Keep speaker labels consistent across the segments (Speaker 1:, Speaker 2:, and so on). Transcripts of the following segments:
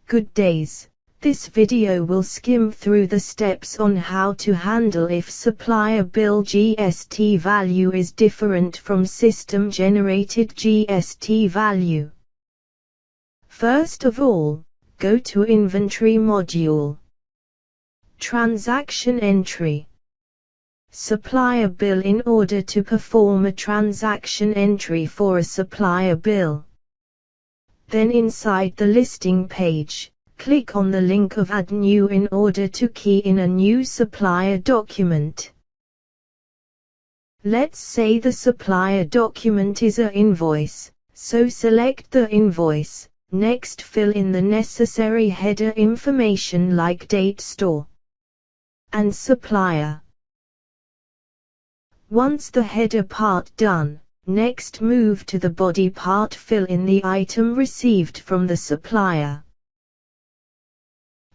Speaker 1: Good days. This video will skim through the steps on how to handle if supplier bill GST value is different from system-generated GST value. First of all, go to Inventory module. Transaction entry. Supplier bill. In order to perform a transaction entry for a supplier bill, then inside the listing page, click on the link of Add New in order to key in a new supplier document. Let's say the supplier document is an invoice, so select the invoice. Next, fill in the necessary header information like date, store, and supplier. Once the header part done, next move to the body part. Fill in the item received from the supplier.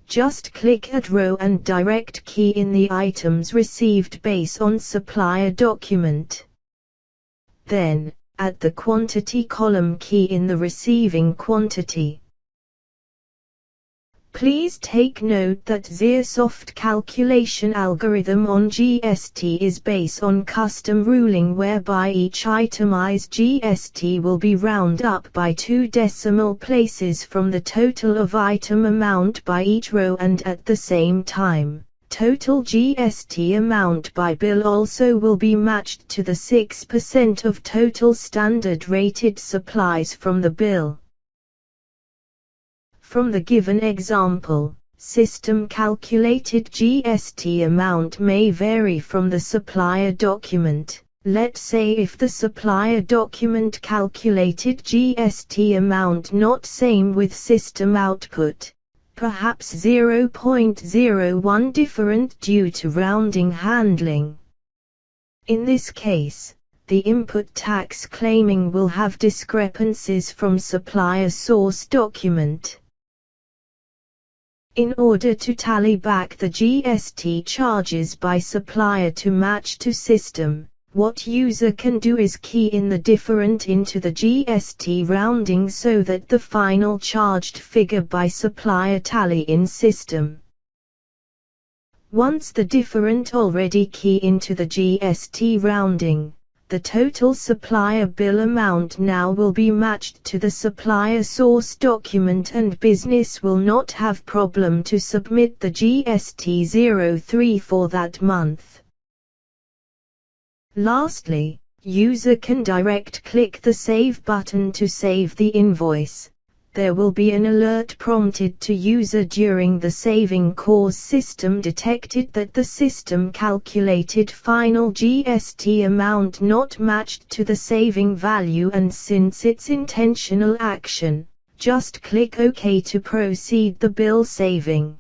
Speaker 1: Just click Add Row and direct key in the items received based on supplier document. Then, at the quantity column, key in the receiving quantity. Please take note that the soft calculation algorithm on GST is based on custom ruling, whereby each itemized GST will be rounded up by 2 decimal places from the total of item amount by each row, and at the same time, total GST amount by bill also will be matched to the 6% of total standard rated supplies from the bill. From the given example, system calculated GST amount may vary from the supplier document. Let's say if the supplier document calculated GST amount not same with system output, perhaps 0.01 different due to rounding handling. In this case, the input tax claiming will have discrepancies from supplier source document. In order to tally back the GST charges by supplier to match to system, what user can do is key in the different into the GST rounding so that the final charged figure by supplier tally in system. Once the different already key into the GST rounding, the total supplier bill amount now will be matched to the supplier source document, and business will not have problem to submit the GST 03 for that month. Lastly, user can direct click the Save button to save the invoice. There will be an alert prompted to user during the saving cause system detected that the system calculated final GST amount not matched to the saving value, and since it's intentional action, just click OK to proceed the bill saving.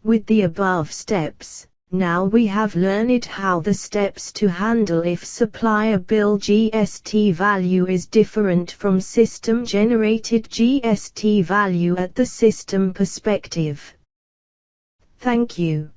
Speaker 1: With the above steps, now we have learned how the steps to handle if supplier bill GST value is different from system-generated GST value at the system perspective. Thank you.